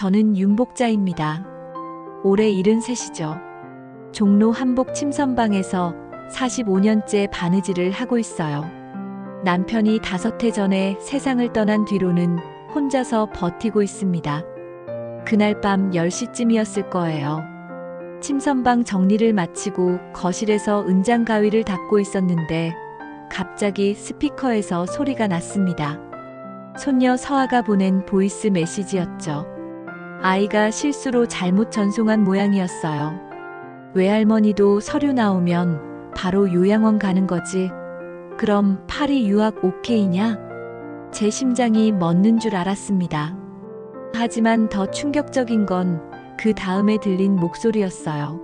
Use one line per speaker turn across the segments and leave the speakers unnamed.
저는 윤복자입니다. 올해 73이죠. 종로 한복 침선방에서 45년째 바느질을 하고 있어요. 남편이 5해 전에 세상을 떠난 뒤로는 혼자서 버티고 있습니다. 그날 밤 10시쯤이었을 거예요. 침선방 정리를 마치고 거실에서 은장 가위를 닦고 있었는데 갑자기 스피커에서 소리가 났습니다. 손녀 서아가 보낸 보이스 메시지였죠. 아이가 실수로 잘못 전송한 모양이었어요. 외할머니도 서류 나오면 바로 요양원 가는 거지. 그럼 파리 유학 오케이냐? 제 심장이 멎는 줄 알았습니다. 하지만 더 충격적인 건 그 다음에 들린 목소리였어요.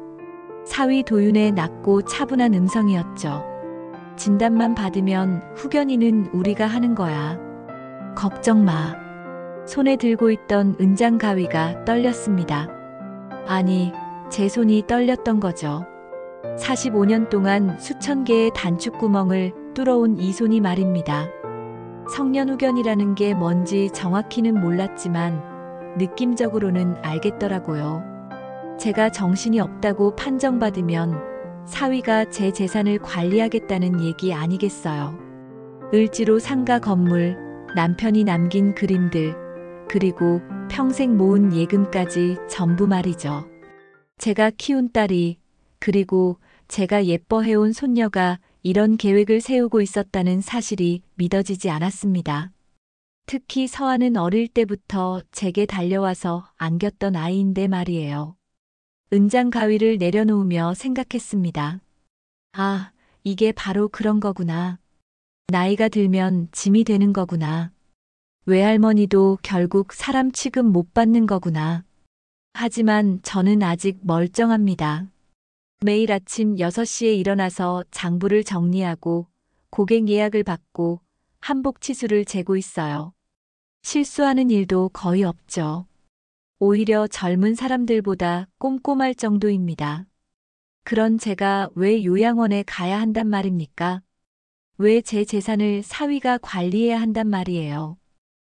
사위 도윤의 낮고 차분한 음성이었죠. 진단만 받으면 후견인은 우리가 하는 거야. 걱정 마. 손에 들고 있던 은장 가위가 떨렸습니다. 아니, 제 손이 떨렸던 거죠. 45년 동안 수천 개의 단축구멍을 뚫어온 이 손이 말입니다. 성년후견이라는 게 뭔지 정확히는 몰랐지만 느낌적으로는 알겠더라고요. 제가 정신이 없다고 판정받으면 사위가 제 재산을 관리하겠다는 얘기 아니겠어요. 을지로 상가 건물, 남편이 남긴 그림들, 그리고 평생 모은 예금까지 전부 말이죠. 제가 키운 딸이, 그리고 제가 예뻐해온 손녀가 이런 계획을 세우고 있었다는 사실이 믿어지지 않았습니다. 특히 서아는 어릴 때부터 제게 달려와서 안겼던 아이인데 말이에요. 은장 가위를 내려놓으며 생각했습니다. 아, 이게 바로 그런 거구나. 나이가 들면 짐이 되는 거구나. 외할머니도 결국 사람 취급 못 받는 거구나. 하지만 저는 아직 멀쩡합니다. 매일 아침 6시에 일어나서 장부를 정리하고 고객 예약을 받고 한복 치수를 재고 있어요. 실수하는 일도 거의 없죠. 오히려 젊은 사람들보다 꼼꼼할 정도입니다. 그런 제가 왜 요양원에 가야 한단 말입니까? 왜 제 재산을 사위가 관리해야 한단 말이에요?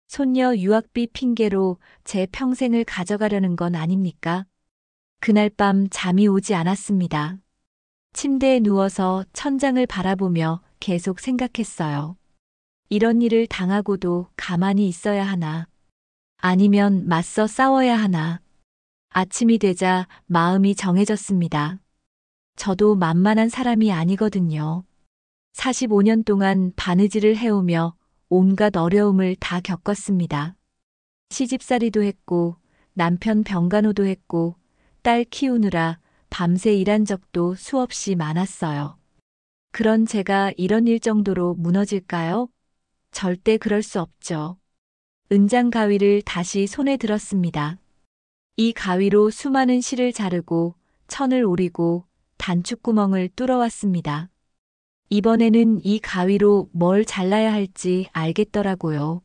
손녀 유학비 핑계로 제 평생을 가져가려는 건 아닙니까? 그날 밤 잠이 오지 않았습니다. 침대에 누워서 천장을 바라보며 계속 생각했어요. 이런 일을 당하고도 가만히 있어야 하나? 아니면 맞서 싸워야 하나? 아침이 되자 마음이 정해졌습니다. 저도 만만한 사람이 아니거든요. 45년 동안 바느질을 해오며 온갖 어려움을 다 겪었습니다. 시집살이도 했고 남편 병간호도 했고 딸 키우느라 밤새 일한 적도 수없이 많았어요. 그런 제가 이런 일 정도로 무너질까요? 절대 그럴 수 없죠. 은장 가위를 다시 손에 들었습니다. 이 가위로 수많은 실을 자르고 천을 오리고 단축구멍을 뚫어왔습니다. 이번에는 이 가위로 뭘 잘라야 할지 알겠더라고요.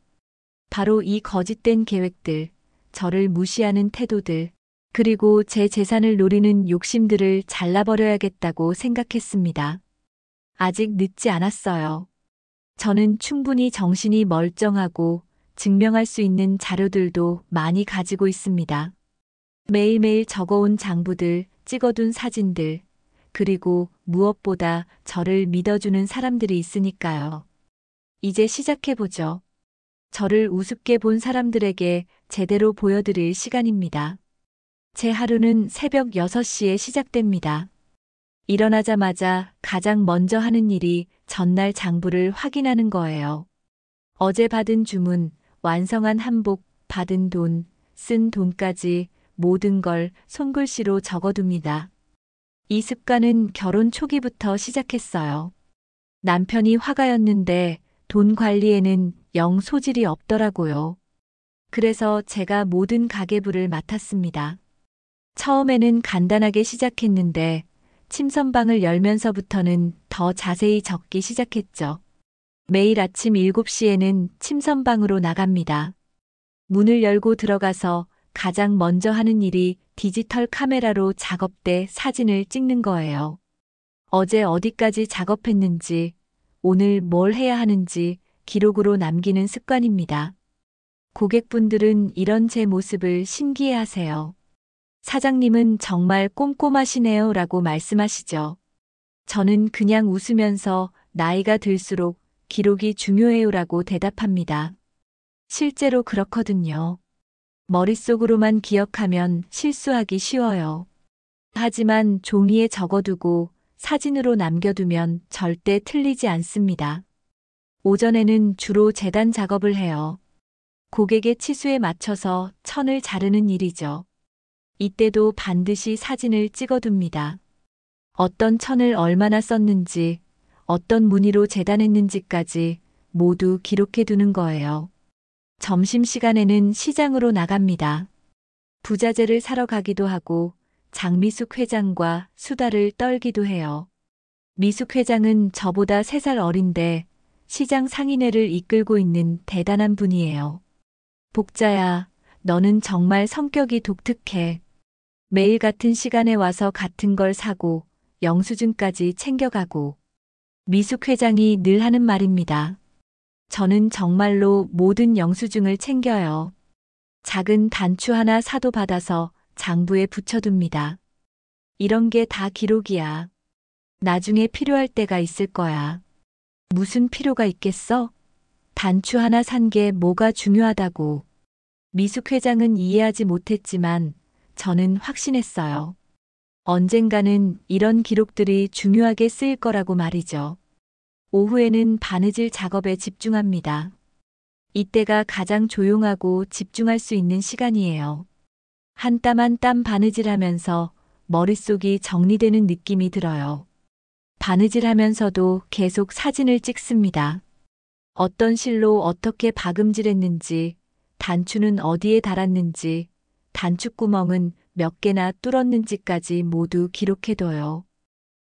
바로 이 거짓된 계획들, 저를 무시하는 태도들, 그리고 제 재산을 노리는 욕심들을 잘라버려야겠다고 생각했습니다. 아직 늦지 않았어요. 저는 충분히 정신이 멀쩡하고 증명할 수 있는 자료들도 많이 가지고 있습니다. 매일매일 적어온 장부들, 찍어둔 사진들, 그리고 무엇보다 저를 믿어주는 사람들이 있으니까요. 이제 시작해보죠. 저를 우습게 본 사람들에게 제대로 보여드릴 시간입니다. 제 하루는 새벽 6시에 시작됩니다. 일어나자마자 가장 먼저 하는 일이 전날 장부를 확인하는 거예요. 어제 받은 주문, 완성한 한복, 받은 돈, 쓴 돈까지 모든 걸 손글씨로 적어둡니다. 이 습관은 결혼 초기부터 시작했어요. 남편이 화가였는데 돈 관리에는 영 소질이 없더라고요. 그래서 제가 모든 가계부를 맡았습니다. 처음에는 간단하게 시작했는데 침선방을 열면서부터는 더 자세히 적기 시작했죠. 매일 아침 7시에는 침선방으로 나갑니다. 문을 열고 들어가서 가장 먼저 하는 일이 디지털 카메라로 작업대 사진을 찍는 거예요. 어제 어디까지 작업했는지, 오늘 뭘 해야 하는지 기록으로 남기는 습관입니다. 고객분들은 이런 제 모습을 신기해 하세요. 사장님은 정말 꼼꼼하시네요 라고 말씀하시죠. 저는 그냥 웃으면서 나이가 들수록 기록이 중요해요 라고 대답합니다. 실제로 그렇거든요. 머릿속으로만 기억하면 실수하기 쉬워요. 하지만 종이에 적어두고 사진으로 남겨두면 절대 틀리지 않습니다. 오전에는 주로 재단 작업을 해요. 고객의 치수에 맞춰서 천을 자르는 일이죠. 이때도 반드시 사진을 찍어둡니다. 어떤 천을 얼마나 썼는지, 어떤 무늬로 재단했는지까지 모두 기록해두는 거예요. 점심시간에는 시장으로 나갑니다. 부자재를 사러 가기도 하고 장미숙 회장과 수다를 떨기도 해요. 미숙 회장은 저보다 3살 어린데 시장 상인회를 이끌고 있는 대단한 분이에요. 복자야, 너는 정말 성격이 독특해. 매일 같은 시간에 와서 같은 걸 사고 영수증까지 챙겨가고. 미숙 회장이 늘 하는 말입니다. 저는 정말로 모든 영수증을 챙겨요. 작은 단추 하나 사도 받아서 장부에 붙여둡니다. 이런 게 다 기록이야. 나중에 필요할 때가 있을 거야. 무슨 필요가 있겠어? 단추 하나 산 게 뭐가 중요하다고. 미숙 회장은 이해하지 못했지만 저는 확신했어요. 언젠가는 이런 기록들이 중요하게 쓰일 거라고 말이죠. 오후에는 바느질 작업에 집중합니다. 이때가 가장 조용하고 집중할 수 있는 시간이에요. 한 땀 한 땀 바느질하면서 머릿속이 정리되는 느낌이 들어요. 바느질하면서도 계속 사진을 찍습니다. 어떤 실로 어떻게 박음질했는지, 단추는 어디에 달았는지, 단추구멍은 몇 개나 뚫었는지까지 모두 기록해둬요.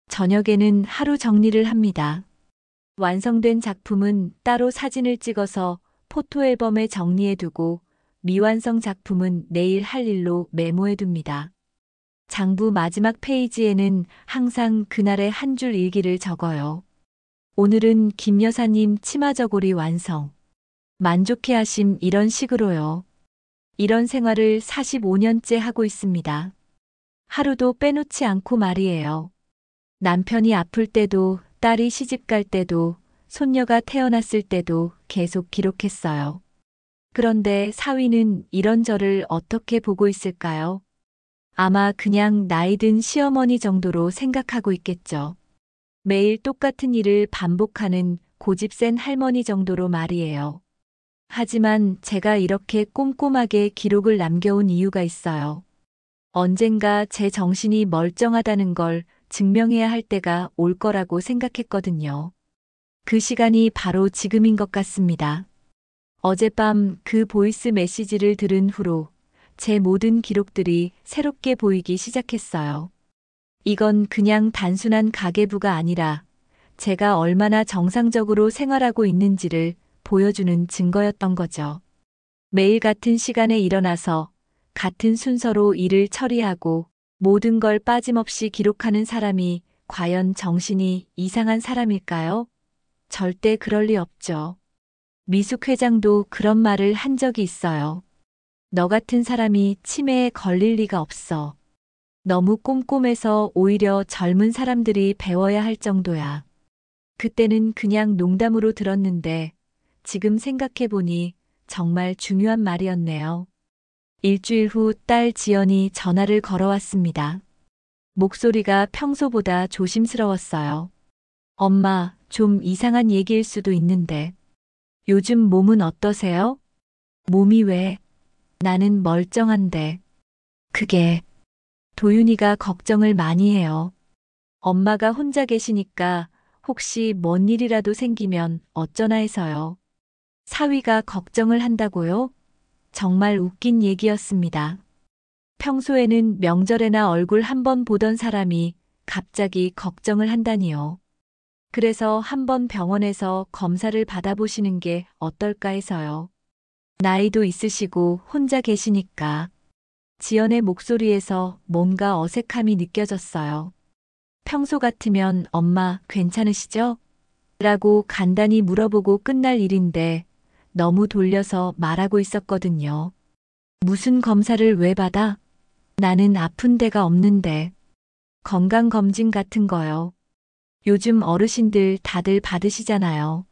저녁에는 하루 정리를 합니다. 완성된 작품은 따로 사진을 찍어서 포토앨범에 정리해두고 미완성 작품은 내일 할 일로 메모해둡니다. 장부 마지막 페이지에는 항상 그날의 한 줄 일기를 적어요. 오늘은 김 여사님 치마 저고리 완성. 만족해 하심 이런 식으로요. 이런 생활을 45년째 하고 있습니다. 하루도 빼놓지 않고 말이에요. 남편이 아플 때도 딸이 시집갈 때도 손녀가 태어났을 때도 계속 기록했어요. 그런데 사위는 이런 저를 어떻게 보고 있을까요? 아마 그냥 나이 든 시어머니 정도로 생각하고 있겠죠. 매일 똑같은 일을 반복하는 고집센 할머니 정도로 말이에요. 하지만 제가 이렇게 꼼꼼하게 기록을 남겨온 이유가 있어요. 언젠가 제 정신이 멀쩡하다는 걸 증명해야 할 때가 올 거라고 생각했거든요. 그 시간이 바로 지금인 것 같습니다. 어젯밤 그 보이스 메시지를 들은 후로 제 모든 기록들이 새롭게 보이기 시작했어요. 이건 그냥 단순한 가계부가 아니라 제가 얼마나 정상적으로 생활하고 있는지를 보여주는 증거였던 거죠. 매일 같은 시간에 일어나서 같은 순서로 일을 처리하고 모든 걸 빠짐없이 기록하는 사람이 과연 정신이 이상한 사람일까요? 절대 그럴 리 없죠. 미숙 회장도 그런 말을 한 적이 있어요. 너 같은 사람이 치매에 걸릴 리가 없어. 너무 꼼꼼해서 오히려 젊은 사람들이 배워야 할 정도야. 그때는 그냥 농담으로 들었는데 지금 생각해보니 정말 중요한 말이었네요. 일주일 후 딸 지연이 전화를 걸어왔습니다. 목소리가 평소보다 조심스러웠어요. 엄마, 좀 이상한 얘기일 수도 있는데. 요즘 몸은 어떠세요? 몸이 왜? 나는 멀쩡한데. 그게 도윤이가 걱정을 많이 해요. 엄마가 혼자 계시니까 혹시 뭔 일이라도 생기면 어쩌나 해서요. 사위가 걱정을 한다고요? 정말 웃긴 얘기였습니다. 평소에는 명절에나 얼굴 한 번 보던 사람이 갑자기 걱정을 한다니요. 그래서 한번 병원에서 검사를 받아보시는 게 어떨까 해서요. 나이도 있으시고 혼자 계시니까. 지연의 목소리에서 뭔가 어색함이 느껴졌어요. 평소 같으면 엄마 괜찮으시죠? 라고 간단히 물어보고 끝날 일인데 너무 돌려서 말하고 있었거든요. 무슨 검사를 왜 받아? 나는 아픈 데가 없는데. 건강검진 같은 거요. 요즘 어르신들 다들 받으시잖아요.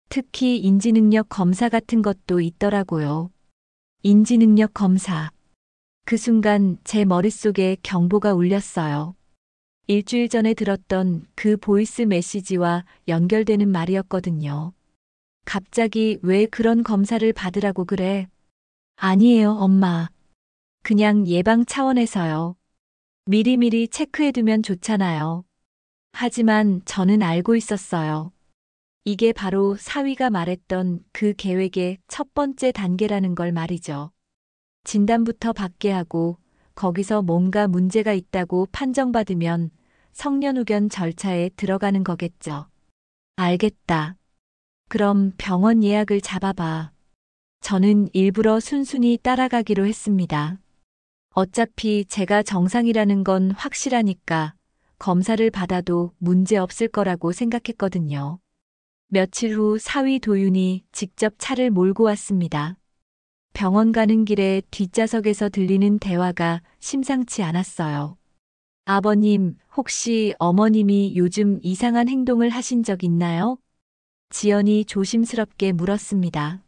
특히 인지능력 검사 같은 것도 있더라고요. 인지능력 검사. 그 순간 제 머릿속에 경보가 울렸어요. 일주일 전에 들었던 그 보이스 메시지와 연결되는 말이었거든요. 갑자기 왜 그런 검사를 받으라고 그래? 아니에요, 엄마. 그냥 예방 차원에서요. 미리미리 체크해두면 좋잖아요. 하지만 저는 알고 있었어요. 이게 바로 사위가 말했던 그 계획의 첫 번째 단계라는 걸 말이죠. 진단부터 받게 하고 거기서 뭔가 문제가 있다고 판정받으면 성년후견 절차에 들어가는 거겠죠. 알겠다. 그럼 병원 예약을 잡아봐. 저는 일부러 순순히 따라가기로 했습니다. 어차피 제가 정상이라는 건 확실하니까 검사를 받아도 문제 없을 거라고 생각했거든요. 며칠 후 사위 도윤이 직접 차를 몰고 왔습니다. 병원 가는 길에 뒷좌석에서 들리는 대화가 심상치 않았어요. 아버님, 혹시 어머님이 요즘 이상한 행동을 하신 적 있나요? 지연이 조심스럽게 물었습니다.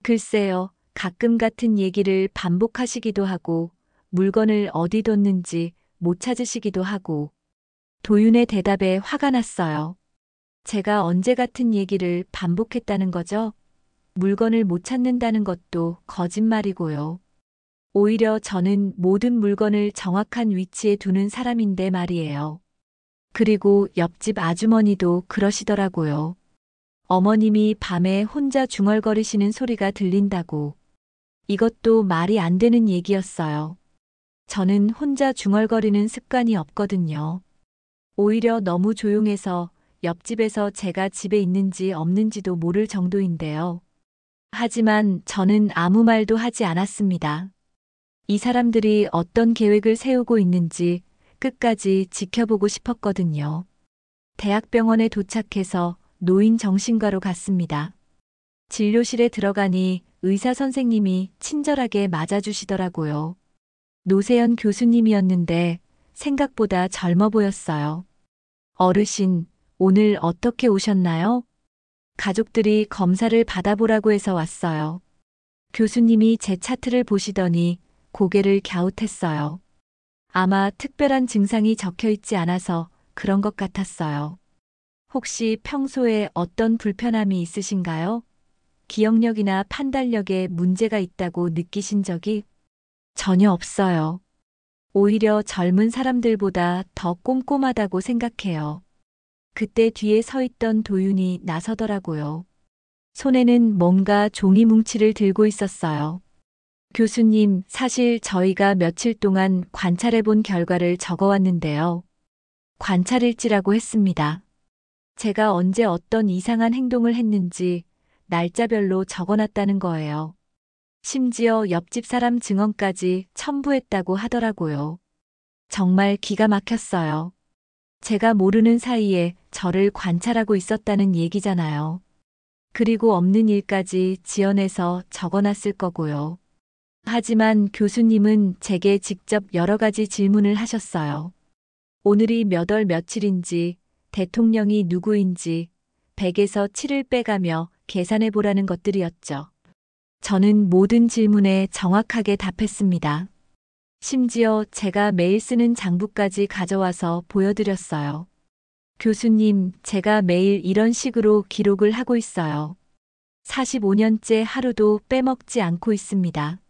글쎄요, 가끔 같은 얘기를 반복하시기도 하고, 물건을 어디 뒀는지 못 찾으시기도 하고, 도윤의 대답에 화가 났어요. 제가 언제 같은 얘기를 반복했다는 거죠? 물건을 못 찾는다는 것도 거짓말이고요. 오히려 저는 모든 물건을 정확한 위치에 두는 사람인데 말이에요. 그리고 옆집 아주머니도 그러시더라고요. 어머님이 밤에 혼자 중얼거리시는 소리가 들린다고. 이것도 말이 안 되는 얘기였어요. 저는 혼자 중얼거리는 습관이 없거든요. 오히려 너무 조용해서 옆집에서 제가 집에 있는지 없는지도 모를 정도인데요. 하지만 저는 아무 말도 하지 않았습니다. 이 사람들이 어떤 계획을 세우고 있는지 끝까지 지켜보고 싶었거든요. 대학병원에 도착해서 노인 정신과로 갔습니다. 진료실에 들어가니 의사 선생님이 친절하게 맞아주시더라고요. 노세연 교수님이었는데 생각보다 젊어 보였어요. 어르신, 오늘 어떻게 오셨나요? 가족들이 검사를 받아보라고 해서 왔어요. 교수님이 제 차트를 보시더니 고개를 갸웃했어요. 아마 특별한 증상이 적혀 있지 않아서 그런 것 같았어요. 혹시 평소에 어떤 불편함이 있으신가요? 기억력이나 판단력에 문제가 있다고 느끼신 적이 전혀 없어요. 오히려 젊은 사람들보다 더 꼼꼼하다고 생각해요. 그때 뒤에 서 있던 도윤이 나서더라고요. 손에는 뭔가 종이 뭉치를 들고 있었어요. 교수님, 사실 저희가 며칠 동안 관찰해 본 결과를 적어왔는데요. 관찰일지라고 했습니다. 제가 언제 어떤 이상한 행동을 했는지 날짜별로 적어놨다는 거예요. 심지어 옆집 사람 증언까지 첨부했다고 하더라고요. 정말 기가 막혔어요. 제가 모르는 사이에 저를 관찰하고 있었다는 얘기잖아요. 그리고 없는 일까지 지어내서 적어놨을 거고요. 하지만 교수님은 제게 직접 여러 가지 질문을 하셨어요. 오늘이 몇 월 며칠인지, 대통령이 누구인지, 100에서 7을 빼가며 계산해 보라는 것들이었죠. 저는 모든 질문에 정확하게 답했습니다. 심지어 제가 매일 쓰는 장부까지 가져와서 보여드렸어요. 교수님, 제가 매일 이런 식으로 기록을 하고 있어요. 45년째 하루도 빼먹지 않고 있습니다.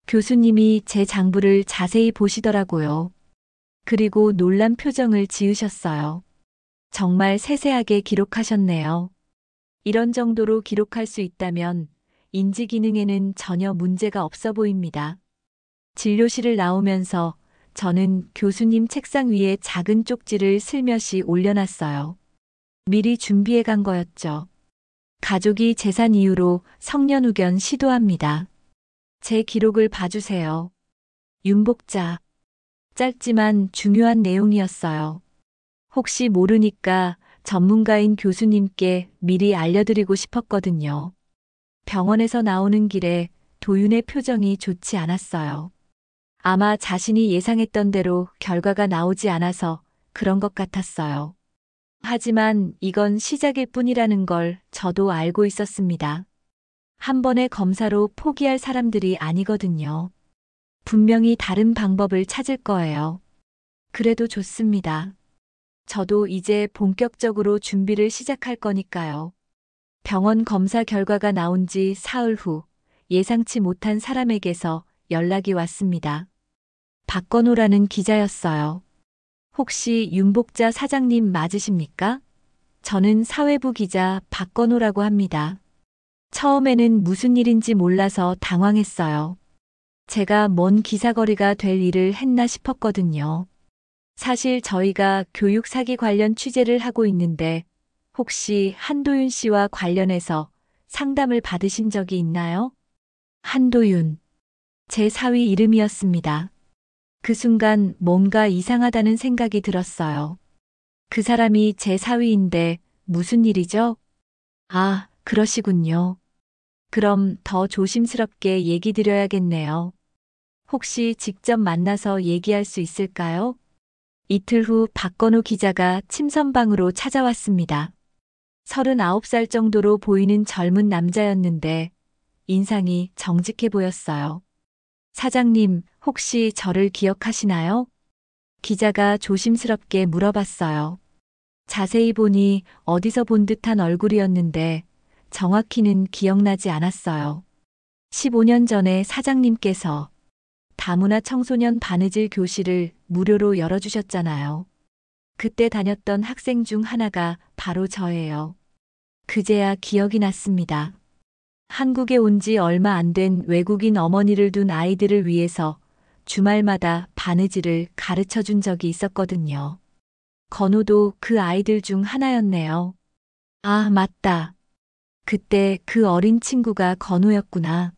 교수님이 제 장부를 자세히 보시더라고요. 그리고 놀란 표정을 지으셨어요. 정말 세세하게 기록하셨네요. 이런 정도로 기록할 수 있다면 인지 기능에는 전혀 문제가 없어 보입니다. 진료실을 나오면서 저는 교수님 책상 위에 작은 쪽지를 슬며시 올려놨어요. 미리 준비해 간 거였죠. 가족이 재산 이유로 성년후견 시도합니다. 제 기록을 봐주세요. 윤복자. 짧지만 중요한 내용이었어요. 혹시 모르니까 전문가인 교수님께 미리 알려드리고 싶었거든요. 병원에서 나오는 길에 도윤의 표정이 좋지 않았어요. 아마 자신이 예상했던 대로 결과가 나오지 않아서 그런 것 같았어요. 하지만 이건 시작일 뿐이라는 걸 저도 알고 있었습니다. 한 번의 검사로 포기할 사람들이 아니거든요. 분명히 다른 방법을 찾을 거예요. 그래도 좋습니다. 저도 이제 본격적으로 준비를 시작할 거니까요. 병원 검사 결과가 나온 지 사흘 후 예상치 못한 사람에게서 연락이 왔습니다. 박건호라는 기자였어요. 혹시 윤복자 사장님 맞으십니까? 저는 사회부 기자 박건호라고 합니다. 처음에는 무슨 일인지 몰라서 당황했어요. 제가 뭔 기사거리가 될 일을 했나 싶었거든요. 사실 저희가 교육 사기 관련 취재를 하고 있는데 혹시 한도윤 씨와 관련해서 상담을 받으신 적이 있나요? 한도윤. 제 사위 이름이었습니다. 그 순간 뭔가 이상하다는 생각이 들었어요. 그 사람이 제 사위인데 무슨 일이죠? 아, 그러시군요. 그럼 더 조심스럽게 얘기 드려야겠네요. 혹시 직접 만나서 얘기할 수 있을까요? 이틀 후 박건우 기자가 침선방으로 찾아왔습니다. 39살 정도로 보이는 젊은 남자였는데 인상이 정직해 보였어요. 사장님, 혹시 저를 기억하시나요? 기자가 조심스럽게 물어봤어요. 자세히 보니 어디서 본 듯한 얼굴이었는데 정확히는 기억나지 않았어요. 15년 전에 사장님께서 다문화 청소년 바느질 교실을 무료로 열어주셨잖아요. 그때 다녔던 학생 중 하나가 바로 저예요. 그제야 기억이 났습니다. 한국에 온 지 얼마 안 된 외국인 어머니를 둔 아이들을 위해서 주말마다 바느질을 가르쳐 준 적이 있었거든요. 건우도 그 아이들 중 하나였네요. 아, 맞다. 그때 그 어린 친구가 건우였구나.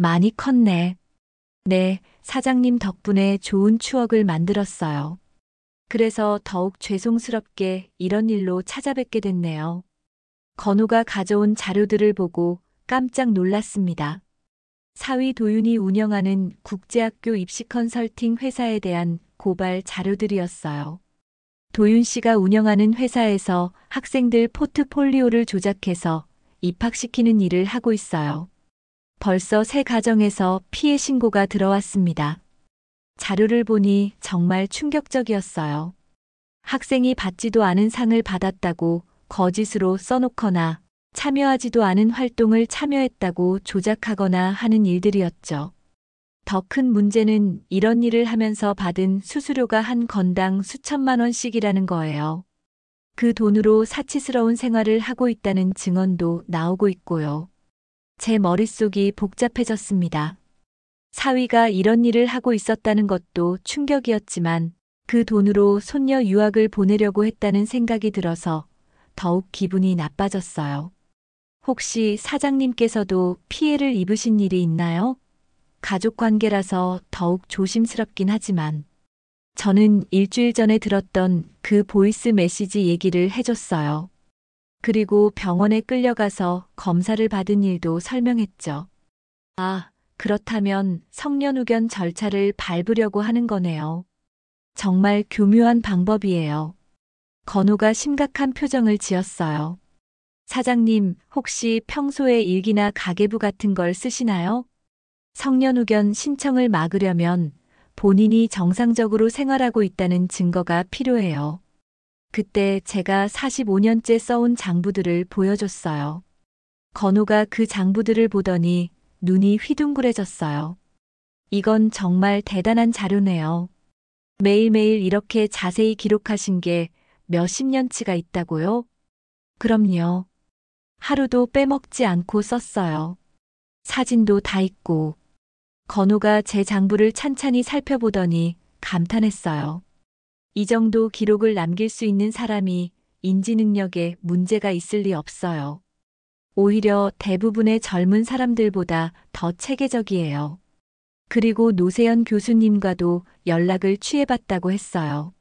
많이 컸네. 네, 사장님 덕분에 좋은 추억을 만들었어요. 그래서 더욱 죄송스럽게 이런 일로 찾아뵙게 됐네요. 건우가 가져온 자료들을 보고 깜짝 놀랐습니다. 사위 도윤이 운영하는 국제학교 입시 컨설팅 회사에 대한 고발 자료들이었어요. 도윤 씨가 운영하는 회사에서 학생들 포트폴리오를 조작해서 입학시키는 일을 하고 있어요. 벌써 세 가정에서 피해 신고가 들어왔습니다. 자료를 보니 정말 충격적이었어요. 학생이 받지도 않은 상을 받았다고 거짓으로 써놓거나 참여하지도 않은 활동을 참여했다고 조작하거나 하는 일들이었죠. 더 큰 문제는 이런 일을 하면서 받은 수수료가 한 건당 수천만 원씩이라는 거예요. 그 돈으로 사치스러운 생활을 하고 있다는 증언도 나오고 있고요. 제 머릿속이 복잡해졌습니다. 사위가 이런 일을 하고 있었다는 것도 충격이었지만 그 돈으로 손녀 유학을 보내려고 했다는 생각이 들어서 더욱 기분이 나빠졌어요. 혹시 사장님께서도 피해를 입으신 일이 있나요? 가족 관계라서 더욱 조심스럽긴 하지만 저는 일주일 전에 들었던 그 보이스 메시지 얘기를 해줬어요. 그리고 병원에 끌려가서 검사를 받은 일도 설명했죠. 아, 그렇다면 성년후견 절차를 밟으려고 하는 거네요. 정말 교묘한 방법이에요. 건우가 심각한 표정을 지었어요. 사장님, 혹시 평소에 일기나 가계부 같은 걸 쓰시나요? 성년후견 신청을 막으려면 본인이 정상적으로 생활하고 있다는 증거가 필요해요. 그때 제가 45년째 써온 장부들을 보여줬어요. 건우가 그 장부들을 보더니 눈이 휘둥그레졌어요. 이건 정말 대단한 자료네요. 매일매일 이렇게 자세히 기록하신 게 몇십 년치가 있다고요? 그럼요. 하루도 빼먹지 않고 썼어요. 사진도 다 있고. 건우가 제 장부를 찬찬히 살펴보더니 감탄했어요. 이 정도 기록을 남길 수 있는 사람이 인지 능력에 문제가 있을 리 없어요. 오히려 대부분의 젊은 사람들보다 더 체계적이에요. 그리고 노세연 교수님과도 연락을 취해봤다고 했어요.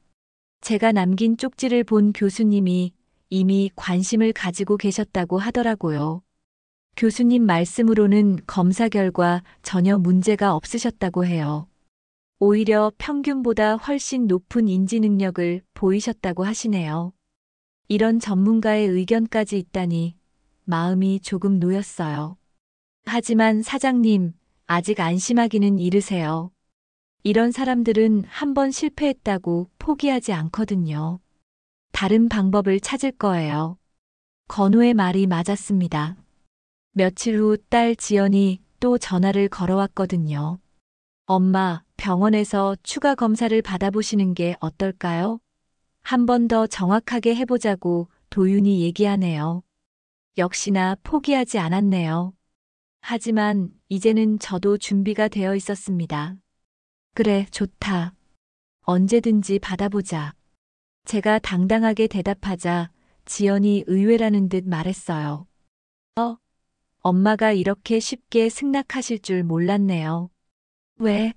제가 남긴 쪽지를 본 교수님이 이미 관심을 가지고 계셨다고 하더라고요. 교수님 말씀으로는 검사 결과 전혀 문제가 없으셨다고 해요. 오히려 평균보다 훨씬 높은 인지 능력을 보이셨다고 하시네요. 이런 전문가의 의견까지 있다니 마음이 조금 놓였어요. 하지만 사장님, 아직 안심하기는 이르세요. 이런 사람들은 한번 실패했다고 포기하지 않거든요. 다른 방법을 찾을 거예요. 건우의 말이 맞았습니다. 며칠 후 딸 지연이 또 전화를 걸어왔거든요. 엄마, 병원에서 추가 검사를 받아보시는 게 어떨까요? 한 번 더 정확하게 해보자고 도윤이 얘기하네요. 역시나 포기하지 않았네요. 하지만 이제는 저도 준비가 되어 있었습니다. 그래, 좋다. 언제든지 받아보자. 제가 당당하게 대답하자 지연이 의외라는 듯 말했어요. 엄마가 이렇게 쉽게 승낙하실 줄 몰랐네요. 왜?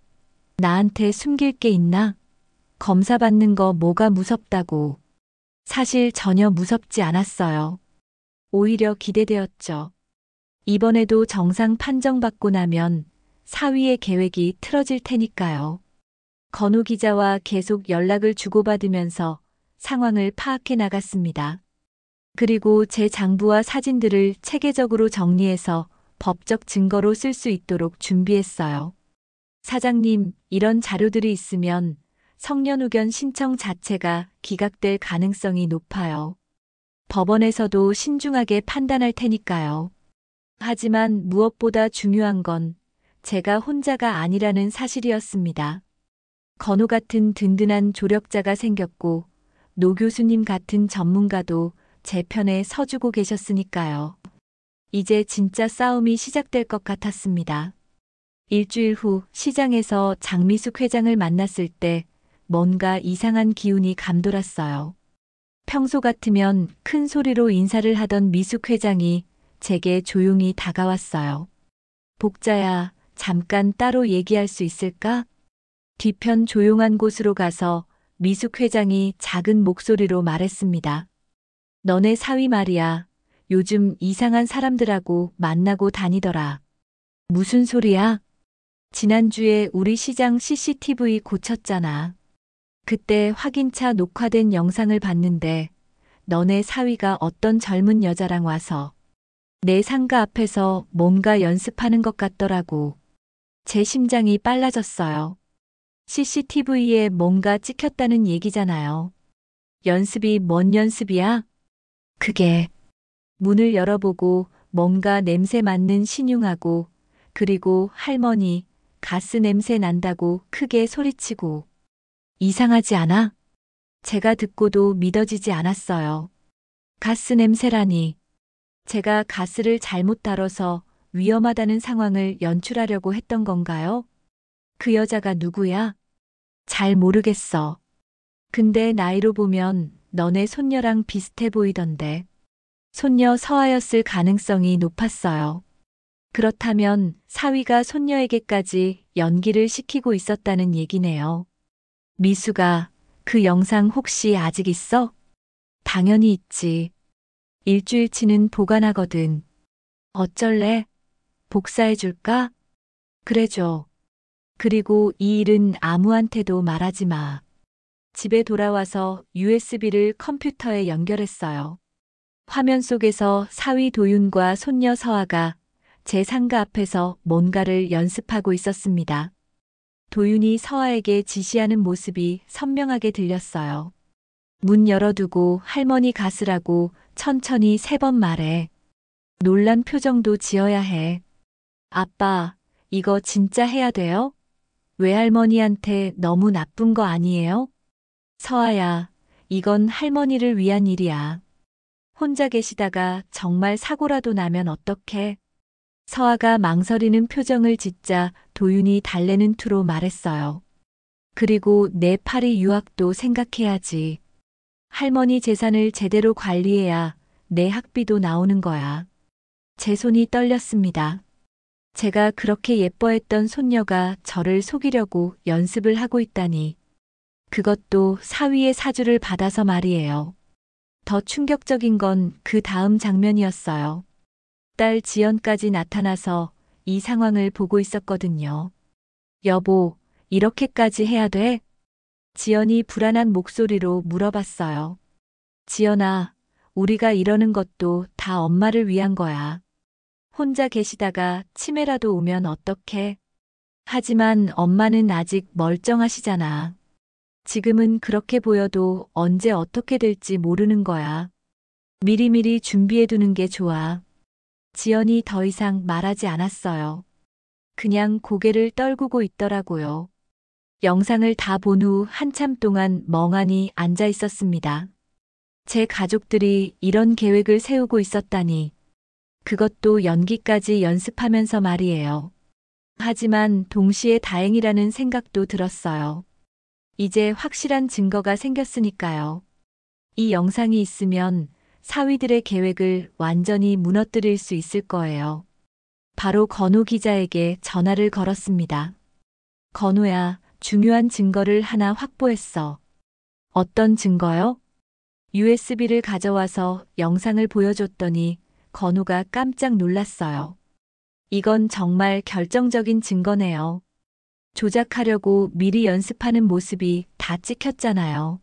나한테 숨길 게 있나? 검사 받는 거 뭐가 무섭다고. 사실 전혀 무섭지 않았어요. 오히려 기대되었죠. 이번에도 정상 판정받고 나면 사위의 계획이 틀어질 테니까요. 건우 기자와 계속 연락을 주고받으면서 상황을 파악해 나갔습니다. 그리고 제 장부와 사진들을 체계적으로 정리해서 법적 증거로 쓸 수 있도록 준비했어요. 사장님, 이런 자료들이 있으면 성년후견 신청 자체가 기각될 가능성이 높아요. 법원에서도 신중하게 판단할 테니까요. 하지만 무엇보다 중요한 건 제가 혼자가 아니라는 사실이었습니다. 건우 같은 든든한 조력자가 생겼고 노 교수님 같은 전문가도 제 편에 서주고 계셨으니까요. 이제 진짜 싸움이 시작될 것 같았습니다. 일주일 후 시장에서 장미숙 회장을 만났을 때 뭔가 이상한 기운이 감돌았어요. 평소 같으면 큰 소리로 인사를 하던 미숙 회장이 제게 조용히 다가왔어요. 복자야, 잠깐 따로 얘기할 수 있을까? 뒤편 조용한 곳으로 가서 미숙 회장이 작은 목소리로 말했습니다. 너네 사위 말이야. 요즘 이상한 사람들하고 만나고 다니더라. 무슨 소리야? 지난주에 우리 시장 CCTV 고쳤잖아. 그때 확인차 녹화된 영상을 봤는데 너네 사위가 어떤 젊은 여자랑 와서 내 상가 앞에서 뭔가 연습하는 것 같더라고. 제 심장이 빨라졌어요. CCTV에 뭔가 찍혔다는 얘기잖아요. 연습이 뭔 연습이야? 그게 문을 열어보고 뭔가 냄새 맡는 신용하고 그리고 할머니 가스 냄새 난다고 크게 소리치고 이상하지 않아? 제가 듣고도 믿어지지 않았어요. 가스 냄새라니. 제가 가스를 잘못 다뤄서 위험하다는 상황을 연출하려고 했던 건가요? 그 여자가 누구야? 잘 모르겠어. 근데 나이로 보면 너네 손녀랑 비슷해 보이던데. 손녀 서아였을 가능성이 높았어요. 그렇다면 사위가 손녀에게까지 연기를 시키고 있었다는 얘기네요. 미수가 그 영상 혹시 아직 있어? 당연히 있지. 일주일치는 보관하거든. 어쩔래? 복사해 줄까? 그래줘. 그리고 이 일은 아무한테도 말하지 마. 집에 돌아와서 USB를 컴퓨터에 연결했어요. 화면 속에서 사위 도윤과 손녀 서아가 제 상가 앞에서 뭔가를 연습하고 있었습니다. 도윤이 서아에게 지시하는 모습이 선명하게 들렸어요. 문 열어두고 할머니 가스라고 천천히 3번 말해. 놀란 표정도 지어야 해. 아빠, 이거 진짜 해야 돼요? 외할머니한테 너무 나쁜 거 아니에요? 서아야, 이건 할머니를 위한 일이야. 혼자 계시다가 정말 사고라도 나면 어떡해? 서아가 망설이는 표정을 짓자 도윤이 달래는 투로 말했어요. 그리고 내 파리 유학도 생각해야지. 할머니 재산을 제대로 관리해야 내 학비도 나오는 거야. 제 손이 떨렸습니다. 제가 그렇게 예뻐했던 손녀가 저를 속이려고 연습을 하고 있다니. 그것도 사위의 사주를 받아서 말이에요. 더 충격적인 건 그 다음 장면이었어요. 딸 지연까지 나타나서 이 상황을 보고 있었거든요. 여보, 이렇게까지 해야 돼? 지연이 불안한 목소리로 물어봤어요. 지연아, 우리가 이러는 것도 다 엄마를 위한 거야. 혼자 계시다가 치매라도 오면 어떡해? 하지만 엄마는 아직 멀쩡하시잖아. 지금은 그렇게 보여도 언제 어떻게 될지 모르는 거야. 미리미리 준비해두는 게 좋아. 지연이 더 이상 말하지 않았어요. 그냥 고개를 떨구고 있더라고요. 영상을 다 본 후 한참 동안 멍하니 앉아 있었습니다. 제 가족들이 이런 계획을 세우고 있었다니. 그것도 연기까지 연습하면서 말이에요. 하지만 동시에 다행이라는 생각도 들었어요. 이제 확실한 증거가 생겼으니까요. 이 영상이 있으면 사위들의 계획을 완전히 무너뜨릴 수 있을 거예요. 바로 건우 기자에게 전화를 걸었습니다. 건우야, 중요한 증거를 하나 확보했어. 어떤 증거요? USB를 가져와서 영상을 보여줬더니 건우가 깜짝 놀랐어요. 이건 정말 결정적인 증거네요. 조작하려고 미리 연습하는 모습이 다 찍혔잖아요.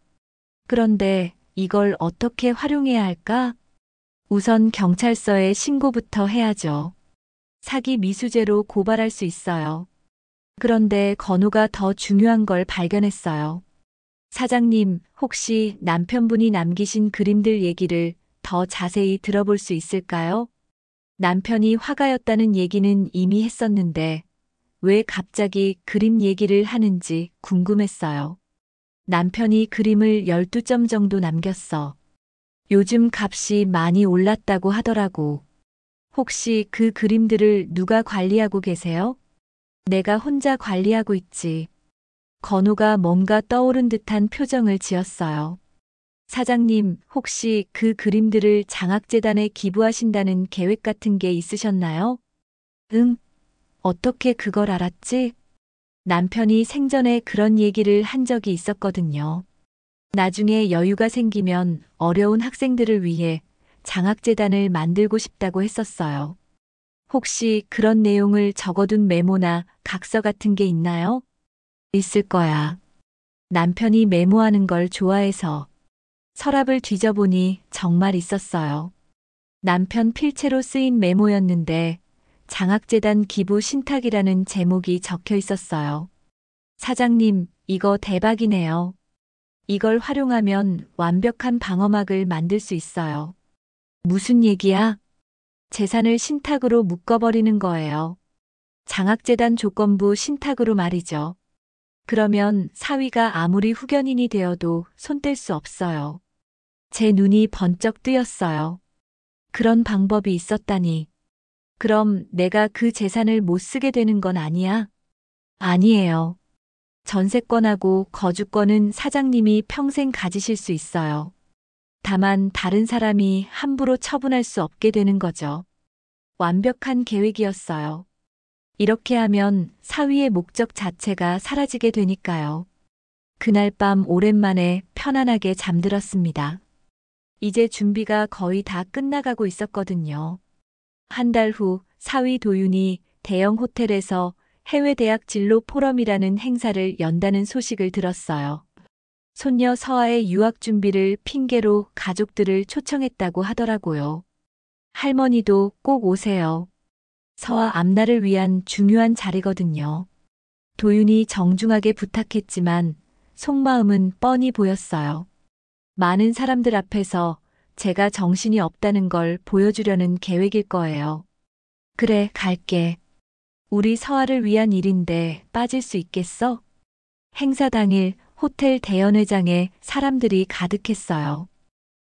그런데 이걸 어떻게 활용해야 할까? 우선 경찰서에 신고부터 해야죠. 사기 미수죄로 고발할 수 있어요. 그런데 건우가 더 중요한 걸 발견했어요. 사장님, 혹시 남편분이 남기신 그림들 얘기를 더 자세히 들어볼 수 있을까요? 남편이 화가였다는 얘기는 이미 했었는데 왜 갑자기 그림 얘기를 하는지 궁금했어요. 남편이 그림을 12점 정도 남겼어. 요즘 값이 많이 올랐다고 하더라고. 혹시 그 그림들을 누가 관리하고 계세요? 내가 혼자 관리하고 있지. 건우가 뭔가 떠오른 듯한 표정을 지었어요. 사장님, 혹시 그 그림들을 장학재단에 기부하신다는 계획 같은 게 있으셨나요? 응, 어떻게 그걸 알았지? 남편이 생전에 그런 얘기를 한 적이 있었거든요. 나중에 여유가 생기면 어려운 학생들을 위해 장학재단을 만들고 싶다고 했었어요. 혹시 그런 내용을 적어둔 메모나 각서 같은 게 있나요? 있을 거야. 남편이 메모하는 걸 좋아해서 서랍을 뒤져보니 정말 있었어요. 남편 필체로 쓰인 메모였는데 장학재단 기부 신탁이라는 제목이 적혀 있었어요. 사장님, 이거 대박이네요. 이걸 활용하면 완벽한 방어막을 만들 수 있어요. 무슨 얘기야? 재산을 신탁으로 묶어버리는 거예요. 장학재단 조건부 신탁으로 말이죠. 그러면 사위가 아무리 후견인이 되어도 손댈 수 없어요. 제 눈이 번쩍 뜨였어요. 그런 방법이 있었다니. 그럼 내가 그 재산을 못 쓰게 되는 건 아니야? 아니에요. 전세권하고 거주권은 사장님이 평생 가지실 수 있어요. 다만 다른 사람이 함부로 처분할 수 없게 되는 거죠. 완벽한 계획이었어요. 이렇게 하면 사위의 목적 자체가 사라지게 되니까요. 그날 밤 오랜만에 편안하게 잠들었습니다. 이제 준비가 거의 다 끝나가고 있었거든요. 한 달 후 사위 도윤이 대형 호텔에서 해외 대학 진로 포럼이라는 행사를 연다는 소식을 들었어요. 손녀 서아의 유학 준비를 핑계로 가족들을 초청했다고 하더라고요. 할머니도 꼭 오세요. 서아 앞날을 위한 중요한 자리거든요. 도윤이 정중하게 부탁했지만 속마음은 뻔히 보였어요. 많은 사람들 앞에서 제가 정신이 없다는 걸 보여주려는 계획일 거예요. 그래, 갈게. 우리 서아를 위한 일인데 빠질 수 있겠어? 행사 당일 호텔 대연회장에 사람들이 가득했어요.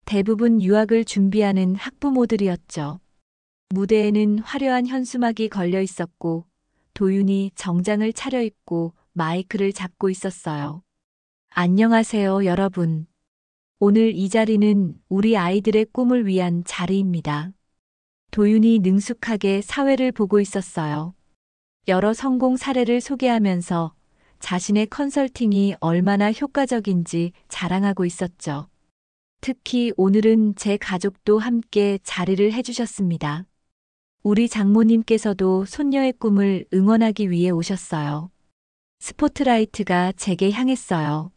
대부분 유학을 준비하는 학부모들이었죠. 무대에는 화려한 현수막이 걸려 있었고 도윤이 정장을 차려입고 마이크를 잡고 있었어요. 안녕하세요, 여러분. 오늘 이 자리는 우리 아이들의 꿈을 위한 자리입니다. 도윤이 능숙하게 사회를 보고 있었어요. 여러 성공 사례를 소개하면서 자신의 컨설팅이 얼마나 효과적인지 자랑하고 있었죠. 특히 오늘은 제 가족도 함께 자리를 해주셨습니다. 우리 장모님께서도 손녀의 꿈을 응원하기 위해 오셨어요. 스포트라이트가 제게 향했어요.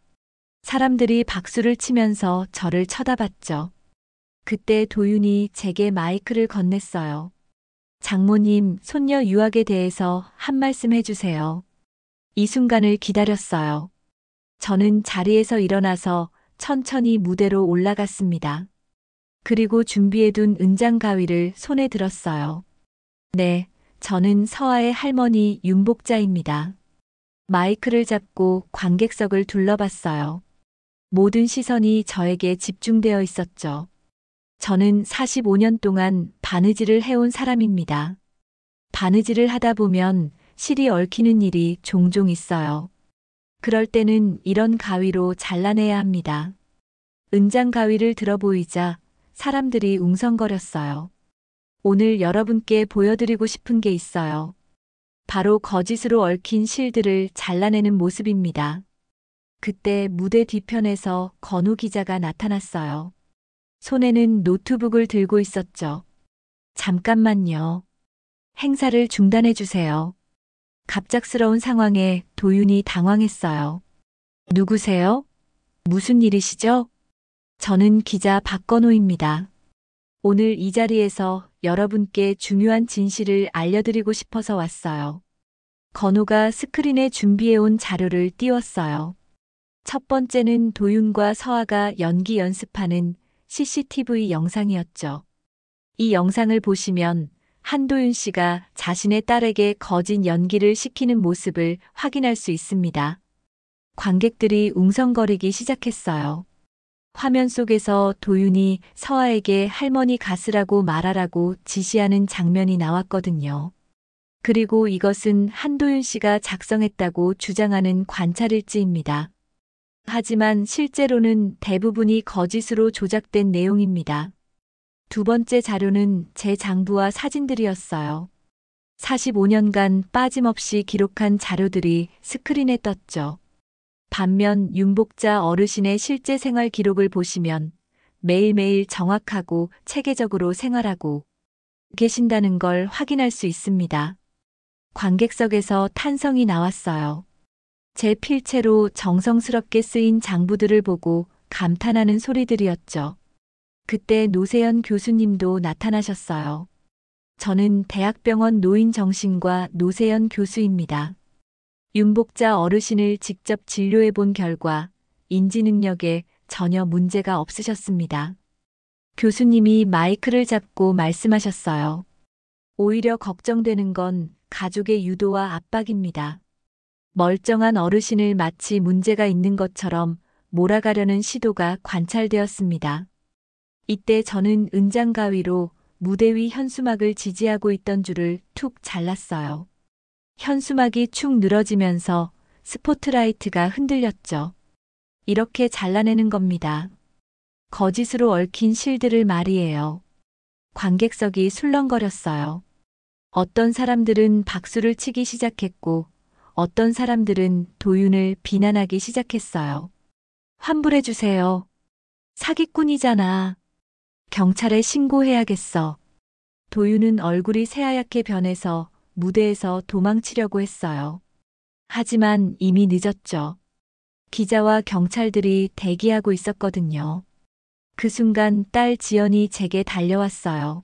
사람들이 박수를 치면서 저를 쳐다봤죠. 그때 도윤이 제게 마이크를 건넸어요. 장모님, 손녀 유학에 대해서 한 말씀 해주세요. 이 순간을 기다렸어요. 저는 자리에서 일어나서 천천히 무대로 올라갔습니다. 그리고 준비해둔 은장 가위를 손에 들었어요. 네, 저는 서아의 할머니 윤복자입니다. 마이크를 잡고 관객석을 둘러봤어요. 모든 시선이 저에게 집중되어 있었죠. 저는 45년 동안 바느질을 해온 사람입니다. 바느질을 하다 보면 실이 얽히는 일이 종종 있어요. 그럴 때는 이런 가위로 잘라내야 합니다. 은장 가위를 들어보이자 사람들이 웅성거렸어요. 오늘 여러분께 보여드리고 싶은 게 있어요. 바로 거짓으로 얽힌 실들을 잘라내는 모습입니다. 그때 무대 뒤편에서 건우 기자가 나타났어요. 손에는 노트북을 들고 있었죠. 잠깐만요. 행사를 중단해 주세요. 갑작스러운 상황에 도윤이 당황했어요. 누구세요? 무슨 일이시죠? 저는 기자 박건우입니다. 오늘 이 자리에서 여러분께 중요한 진실을 알려드리고 싶어서 왔어요. 건우가 스크린에 준비해온 자료를 띄웠어요. 첫 번째는 도윤과 서아가 연기 연습하는 CCTV 영상이었죠. 이 영상을 보시면 한도윤 씨가 자신의 딸에게 거짓 연기를 시키는 모습을 확인할 수 있습니다. 관객들이 웅성거리기 시작했어요. 화면 속에서 도윤이 서아에게 할머니 가스라고 말하라고 지시하는 장면이 나왔거든요. 그리고 이것은 한도윤 씨가 작성했다고 주장하는 관찰일지입니다. 하지만 실제로는 대부분이 거짓으로 조작된 내용입니다. 두 번째 자료는 제 장부와 사진들이었어요. 45년간 빠짐없이 기록한 자료들이 스크린에 떴죠. 반면 윤복자 어르신의 실제 생활 기록을 보시면 매일매일 정확하고 체계적으로 생활하고 계신다는 걸 확인할 수 있습니다. 관객석에서 탄성이 나왔어요. 제 필체로 정성스럽게 쓰인 장부들을 보고 감탄하는 소리들이었죠. 그때 노세연 교수님도 나타나셨어요. 저는 대학병원 노인정신과 노세연 교수입니다. 윤복자 어르신을 직접 진료해 본 결과 인지 능력에 전혀 문제가 없으셨습니다. 교수님이 마이크를 잡고 말씀하셨어요. 오히려 걱정되는 건 가족의 유도와 압박입니다. 멀쩡한 어르신을 마치 문제가 있는 것처럼 몰아가려는 시도가 관찰되었습니다. 이때 저는 은장 가위로 무대 위 현수막을 지지하고 있던 줄을 툭 잘랐어요. 현수막이 축 늘어지면서 스포트라이트가 흔들렸죠. 이렇게 잘라내는 겁니다. 거짓으로 얽힌 실들을 말이에요. 관객석이 술렁거렸어요. 어떤 사람들은 박수를 치기 시작했고 어떤 사람들은 도윤을 비난하기 시작했어요. 환불해 주세요. 사기꾼이잖아. 경찰에 신고해야겠어. 도윤은 얼굴이 새하얗게 변해서 무대에서 도망치려고 했어요. 하지만 이미 늦었죠. 기자와 경찰들이 대기하고 있었거든요. 그 순간 딸 지연이 제게 달려왔어요.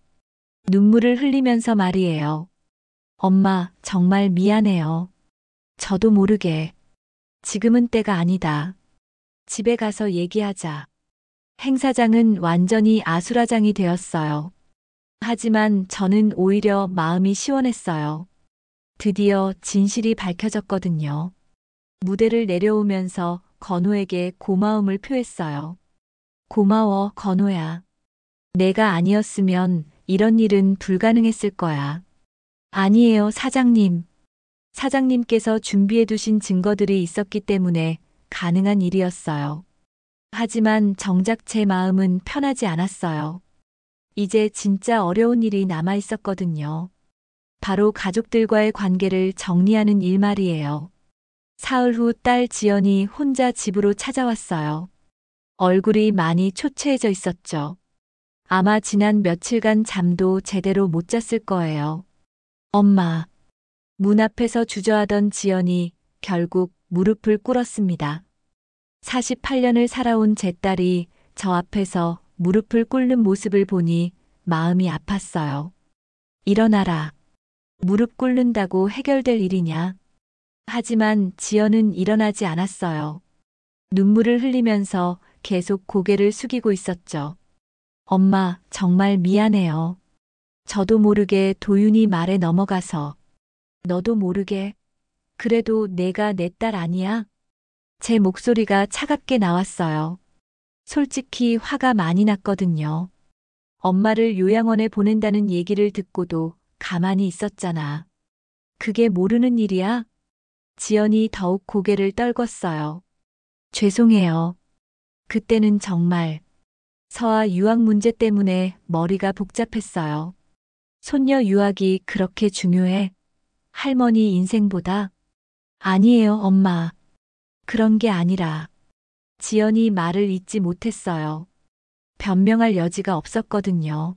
눈물을 흘리면서 말이에요. 엄마, 정말 미안해요. 저도 모르게. 지금은 때가 아니다. 집에 가서 얘기하자. 행사장은 완전히 아수라장이 되었어요. 하지만 저는 오히려 마음이 시원했어요. 드디어 진실이 밝혀졌거든요. 무대를 내려오면서 건우에게 고마움을 표했어요. 고마워, 건우야. 내가 아니었으면 이런 일은 불가능했을 거야. 아니에요, 사장님. 사장님께서 준비해 두신 증거들이 있었기 때문에 가능한 일이었어요. 하지만 정작 제 마음은 편하지 않았어요. 이제 진짜 어려운 일이 남아 있었거든요. 바로 가족들과의 관계를 정리하는 일 말이에요. 사흘 후 딸 지연이 혼자 집으로 찾아왔어요. 얼굴이 많이 초췌해져 있었죠. 아마 지난 며칠간 잠도 제대로 못 잤을 거예요. 엄마. 문 앞에서 주저하던 지연이 결국 무릎을 꿇었습니다. 48년을 살아온 제 딸이 저 앞에서 무릎을 꿇는 모습을 보니 마음이 아팠어요. 일어나라. 무릎 꿇는다고 해결될 일이냐? 하지만 지연은 일어나지 않았어요. 눈물을 흘리면서 계속 고개를 숙이고 있었죠. 엄마, 정말 미안해요. 저도 모르게 도윤이 말에 넘어가서. 너도 모르게. 그래도 내가 내 딸 아니야? 제 목소리가 차갑게 나왔어요. 솔직히 화가 많이 났거든요. 엄마를 요양원에 보낸다는 얘기를 듣고도 가만히 있었잖아. 그게 모르는 일이야? 지연이 더욱 고개를 떨궜어요. 죄송해요. 그때는 정말 서아 유학 문제 때문에 머리가 복잡했어요. 손녀 유학이 그렇게 중요해? 할머니 인생보다? 아니에요, 엄마. 그런 게 아니라. 지연이 말을 잇지 못했어요. 변명할 여지가 없었거든요.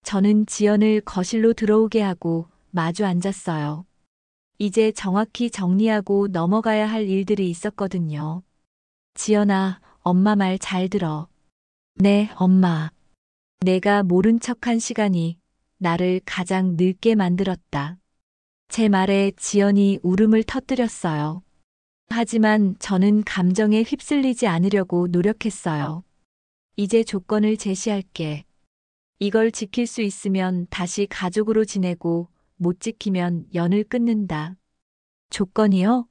저는 지연을 거실로 들어오게 하고 마주 앉았어요. 이제 정확히 정리하고 넘어가야 할 일들이 있었거든요. 지연아, 엄마 말 잘 들어. 네, 엄마. 내가 모른 척한 시간이 나를 가장 늙게 만들었다. 제 말에 지연이 울음을 터뜨렸어요. 하지만 저는 감정에 휩쓸리지 않으려고 노력했어요. 이제 조건을 제시할게. 이걸 지킬 수 있으면 다시 가족으로 지내고 못 지키면 연을 끊는다. 조건이요?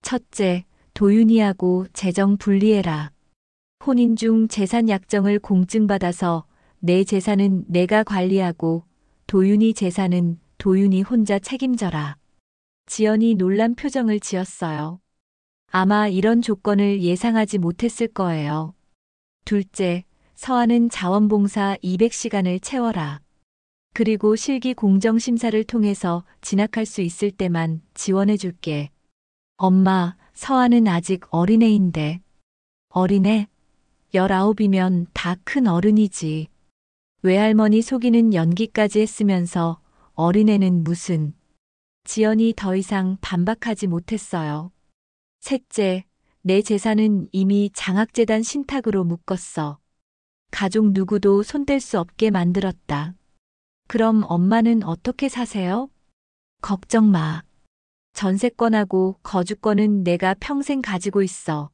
첫째, 도윤이하고 재정 분리해라. 혼인 중 재산 약정을 공증받아서 내 재산은 내가 관리하고 도윤이 재산은 도윤이 혼자 책임져라. 지연이 놀란 표정을 지었어요. 아마 이런 조건을 예상하지 못했을 거예요. 둘째, 서아는 자원봉사 200시간을 채워라. 그리고 실기 공정심사를 통해서 진학할 수 있을 때만 지원해줄게. 엄마, 서아는 아직 어린애인데. 어린애? 19이면 다 큰 어른이지. 외할머니 속이는 연기까지 했으면서 어린애는 무슨. 지연이 더 이상 반박하지 못했어요. 셋째, 내 재산은 이미 장학재단 신탁으로 묶었어. 가족 누구도 손댈 수 없게 만들었다. 그럼 엄마는 어떻게 사세요? 걱정 마. 전세권하고 거주권은 내가 평생 가지고 있어.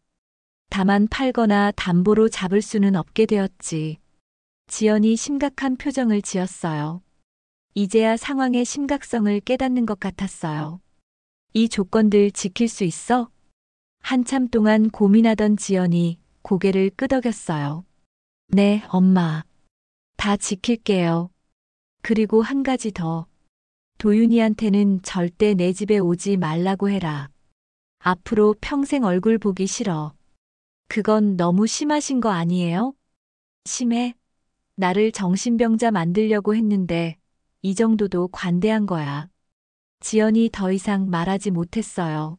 다만 팔거나 담보로 잡을 수는 없게 되었지. 지연이 심각한 표정을 지었어요. 이제야 상황의 심각성을 깨닫는 것 같았어요. 이 조건들 지킬 수 있어? 한참 동안 고민하던 지연이 고개를 끄덕였어요. 네, 엄마. 다 지킬게요. 그리고 한 가지 더. 도윤이한테는 절대 내 집에 오지 말라고 해라. 앞으로 평생 얼굴 보기 싫어. 그건 너무 심하신 거 아니에요? 심해? 나를 정신병자 만들려고 했는데 이 정도도 관대한 거야. 지연이 더 이상 말하지 못했어요.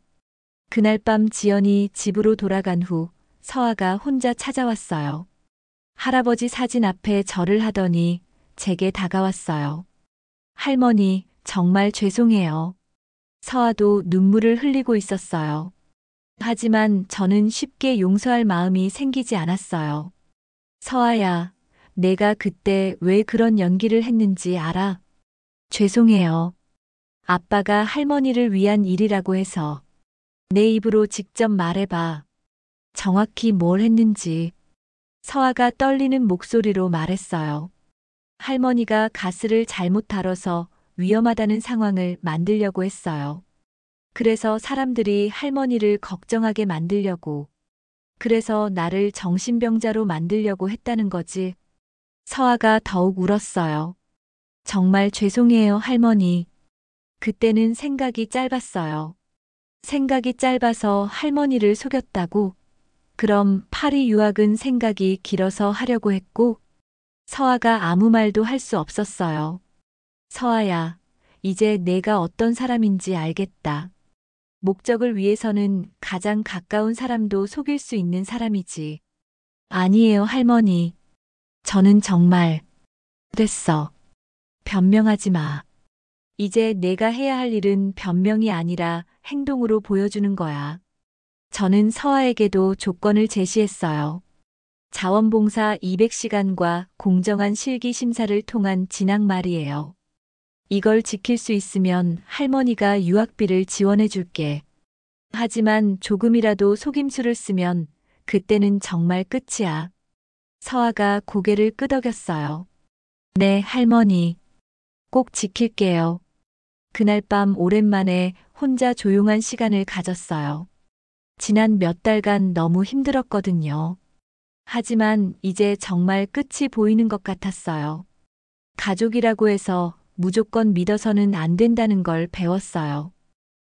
그날 밤 지연이 집으로 돌아간 후 서아가 혼자 찾아왔어요. 할아버지 사진 앞에 절을 하더니 제게 다가왔어요. 할머니, 정말 죄송해요. 서아도 눈물을 흘리고 있었어요. 하지만 저는 쉽게 용서할 마음이 생기지 않았어요. 서아야, 내가 그때 왜 그런 연기를 했는지 알아? 죄송해요. 아빠가 할머니를 위한 일이라고 해서. 내 입으로 직접 말해봐. 정확히 뭘 했는지. 서아가 떨리는 목소리로 말했어요. 할머니가 가스를 잘못 다뤄서 위험하다는 상황을 만들려고 했어요. 그래서 사람들이 할머니를 걱정하게 만들려고. 그래서 나를 정신병자로 만들려고 했다는 거지. 서아가 더욱 울었어요. 정말 죄송해요, 할머니. 그때는 생각이 짧았어요. 생각이 짧아서 할머니를 속였다고? 그럼 파리 유학은 생각이 길어서 하려고 했고? 서아가 아무 말도 할 수 없었어요. 서아야, 이제 내가 어떤 사람인지 알겠다. 목적을 위해서는 가장 가까운 사람도 속일 수 있는 사람이지. 아니에요, 할머니. 저는 정말 됐어. 변명하지 마. 이제 내가 해야 할 일은 변명이 아니라 행동으로 보여주는 거야. 저는 서아에게도 조건을 제시했어요. 자원봉사 200시간과 공정한 실기 심사를 통한 진학 말이에요. 이걸 지킬 수 있으면 할머니가 유학비를 지원해 줄게. 하지만 조금이라도 속임수를 쓰면 그때는 정말 끝이야. 서아가 고개를 끄덕였어요. 네, 할머니. 꼭 지킬게요. 그날 밤 오랜만에 혼자 조용한 시간을 가졌어요. 지난 몇 달간 너무 힘들었거든요. 하지만 이제 정말 끝이 보이는 것 같았어요. 가족이라고 해서 무조건 믿어서는 안 된다는 걸 배웠어요.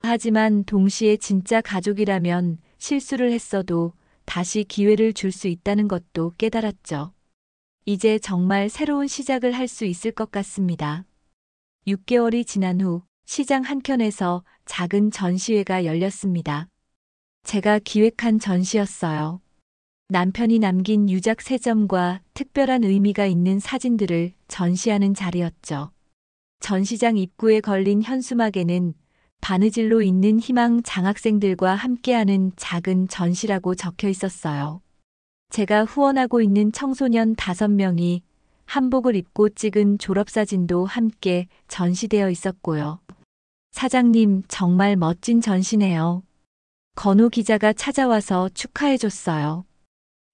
하지만 동시에 진짜 가족이라면 실수를 했어도 다시 기회를 줄 수 있다는 것도 깨달았죠. 이제 정말 새로운 시작을 할 수 있을 것 같습니다. 6개월이 지난 후 시장 한켠에서 작은 전시회가 열렸습니다. 제가 기획한 전시였어요. 남편이 남긴 유작 3점과 특별한 의미가 있는 사진들을 전시하는 자리였죠. 전시장 입구에 걸린 현수막에는 바느질로 있는 희망 장학생들과 함께하는 작은 전시라고 적혀 있었어요. 제가 후원하고 있는 청소년 5명이 한복을 입고 찍은 졸업사진도 함께 전시되어 있었고요. 사장님, 정말 멋진 전시네요. 건우 기자가 찾아와서 축하해줬어요.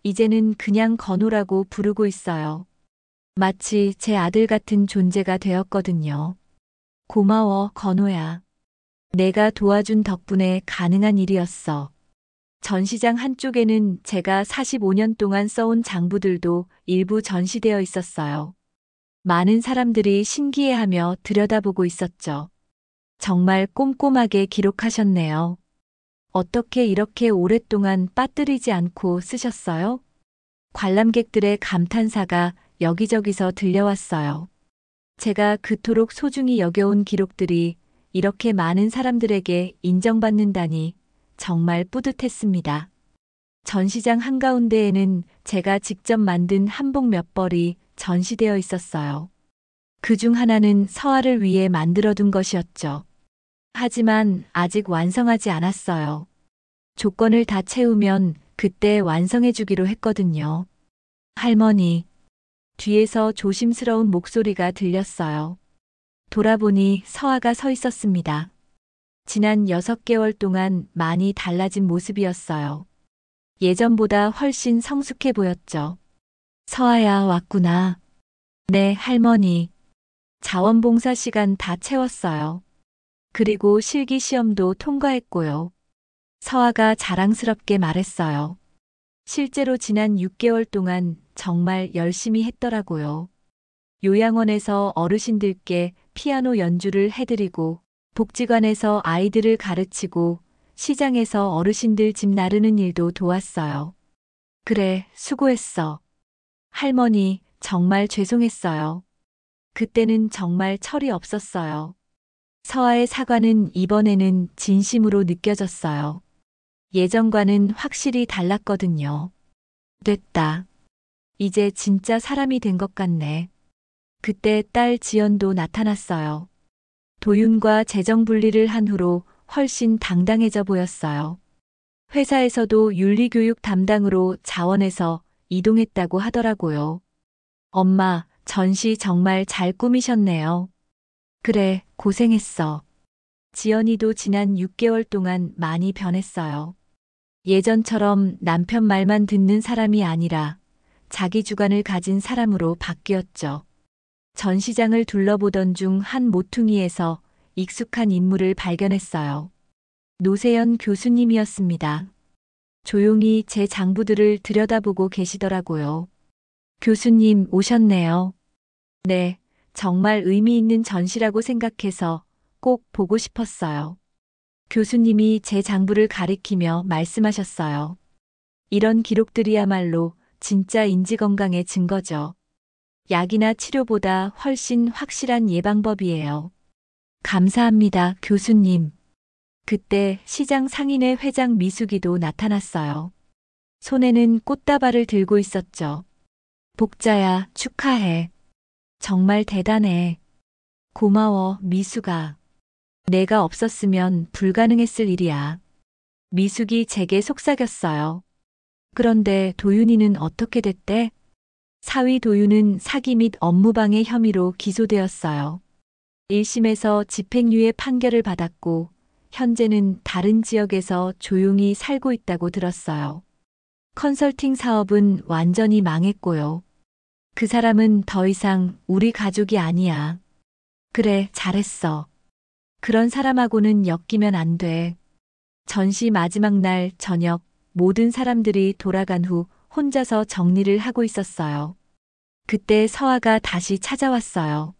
이제는 그냥 건우라고 부르고 있어요. 마치 제 아들 같은 존재가 되었거든요. 고마워, 건우야. 내가 도와준 덕분에 가능한 일이었어. 전시장 한쪽에는 제가 45년 동안 써온 장부들도 일부 전시되어 있었어요. 많은 사람들이 신기해하며 들여다보고 있었죠. 정말 꼼꼼하게 기록하셨네요. 어떻게 이렇게 오랫동안 빠뜨리지 않고 쓰셨어요? 관람객들의 감탄사가 여기저기서 들려왔어요. 제가 그토록 소중히 여겨온 기록들이 이렇게 많은 사람들에게 인정받는다니 정말 뿌듯했습니다. 전시장 한가운데에는 제가 직접 만든 한복 몇 벌이 전시되어 있었어요. 그 중 하나는 서아를 위해 만들어둔 것이었죠. 하지만 아직 완성하지 않았어요. 조건을 다 채우면 그때 완성해 주기로 했거든요. 할머니, 뒤에서 조심스러운 목소리가 들렸어요. 돌아보니 서아가 서 있었습니다. 지난 6개월 동안 많이 달라진 모습이었어요. 예전보다 훨씬 성숙해 보였죠. 서아야, 왔구나. 네, 할머니. 자원봉사 시간 다 채웠어요. 그리고 실기 시험도 통과했고요. 서아가 자랑스럽게 말했어요. 실제로 지난 6개월 동안 정말 열심히 했더라고요. 요양원에서 어르신들께 피아노 연주를 해드리고, 복지관에서 아이들을 가르치고, 시장에서 어르신들 집 나르는 일도 도왔어요. 그래, 수고했어. 할머니, 정말 죄송했어요. 그때는 정말 철이 없었어요. 서아의 사과는 이번에는 진심으로 느껴졌어요. 예전과는 확실히 달랐거든요. 됐다. 이제 진짜 사람이 된 것 같네. 그때 딸 지연도 나타났어요. 도윤과 재정 분리를 한 후로 훨씬 당당해져 보였어요. 회사에서도 윤리교육 담당으로 자원해서 이동했다고 하더라고요. 엄마, 전시 정말 잘 꾸미셨네요. 그래, 고생했어. 지연이도 지난 6개월 동안 많이 변했어요. 예전처럼 남편 말만 듣는 사람이 아니라 자기 주관을 가진 사람으로 바뀌었죠. 전시장을 둘러보던 중 한 모퉁이에서 익숙한 인물을 발견했어요. 노세연 교수님이었습니다. 조용히 제 장부들을 들여다보고 계시더라고요. 교수님 오셨네요. 네, 정말 의미 있는 전시라고 생각해서 꼭 보고 싶었어요. 교수님이 제 장부를 가리키며 말씀하셨어요. 이런 기록들이야말로 진짜 인지 건강의 증거죠. 약이나 치료보다 훨씬 확실한 예방법이에요. 감사합니다, 교수님. 그때 시장 상인회 회장 미숙이도 나타났어요. 손에는 꽃다발을 들고 있었죠. 복자야, 축하해. 정말 대단해. 고마워, 미숙아. 내가 없었으면 불가능했을 일이야. 미숙이 제게 속삭였어요. 그런데 도윤이는 어떻게 됐대? 사위 도윤은 사기 및 업무방해 혐의로 기소되었어요. 1심에서 집행유예 판결을 받았고 현재는 다른 지역에서 조용히 살고 있다고 들었어요. 컨설팅 사업은 완전히 망했고요. 그 사람은 더 이상 우리 가족이 아니야. 그래, 잘했어. 그런 사람하고는 엮이면 안 돼. 전시 마지막 날 저녁 모든 사람들이 돌아간 후 혼자서 정리를 하고 있었어요. 그때 서아가 다시 찾아왔어요.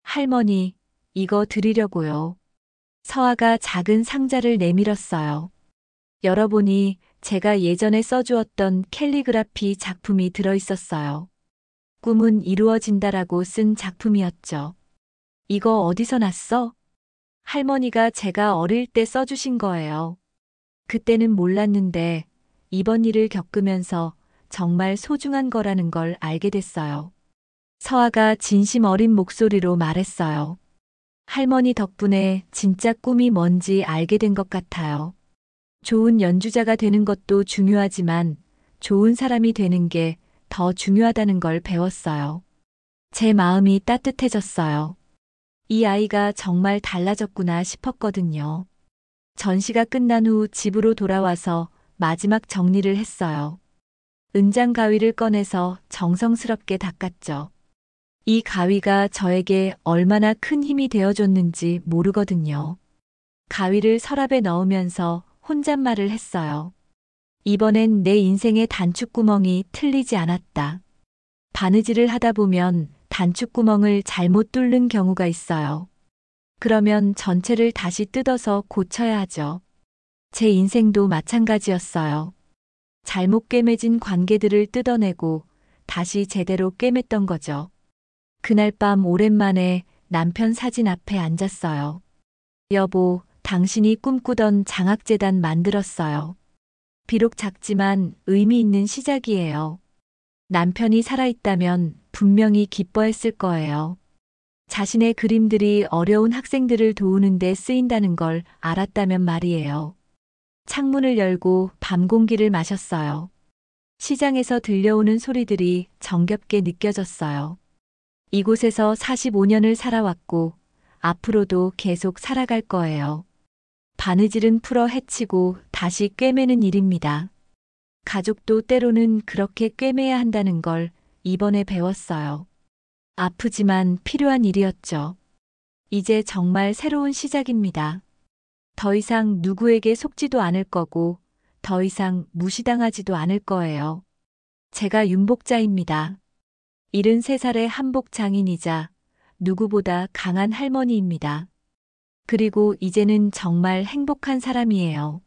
할머니, 이거 드리려고요. 서아가 작은 상자를 내밀었어요. 열어보니 제가 예전에 써주었던 캘리그라피 작품이 들어있었어요. 꿈은 이루어진다라고 쓴 작품이었죠. 이거 어디서 났어? 할머니가 제가 어릴 때 써주신 거예요. 그때는 몰랐는데 이번 일을 겪으면서 정말 소중한 거라는 걸 알게 됐어요. 서아가 진심 어린 목소리로 말했어요. 할머니 덕분에 진짜 꿈이 뭔지 알게 된 것 같아요. 좋은 연주자가 되는 것도 중요하지만 좋은 사람이 되는 게 더 중요하다는 걸 배웠어요. 제 마음이 따뜻해졌어요. 이 아이가 정말 달라졌구나 싶었거든요. 전시가 끝난 후 집으로 돌아와서 마지막 정리를 했어요. 은장 가위를 꺼내서 정성스럽게 닦았죠. 이 가위가 저에게 얼마나 큰 힘이 되어줬는지 모르거든요. 가위를 서랍에 넣으면서 혼잣말을 했어요. 이번엔 내 인생의 단축구멍이 틀리지 않았다. 바느질을 하다 보면 단축구멍을 잘못 뚫는 경우가 있어요. 그러면 전체를 다시 뜯어서 고쳐야 하죠. 제 인생도 마찬가지였어요. 잘못 꿰매진 관계들을 뜯어내고 다시 제대로 꿰맸던 거죠. 그날 밤 오랜만에 남편 사진 앞에 앉았어요. 여보, 당신이 꿈꾸던 장학재단 만들었어요. 비록 작지만 의미 있는 시작이에요. 남편이 살아있다면 분명히 기뻐했을 거예요. 자신의 그림들이 어려운 학생들을 도우는 데 쓰인다는 걸 알았다면 말이에요. 창문을 열고 밤 공기를 마셨어요. 시장에서 들려오는 소리들이 정겹게 느껴졌어요. 이곳에서 45년을 살아왔고 앞으로도 계속 살아갈 거예요. 바느질은 풀어 헤치고 다시 꿰매는 일입니다. 가족도 때로는 그렇게 꿰매야 한다는 걸 이번에 배웠어요. 아프지만 필요한 일이었죠. 이제 정말 새로운 시작입니다. 더 이상 누구에게 속지도 않을 거고 더 이상 무시당하지도 않을 거예요. 제가 윤복자입니다. 73살의 한복 장인이자 누구보다 강한 할머니입니다. 그리고 이제는 정말 행복한 사람이에요.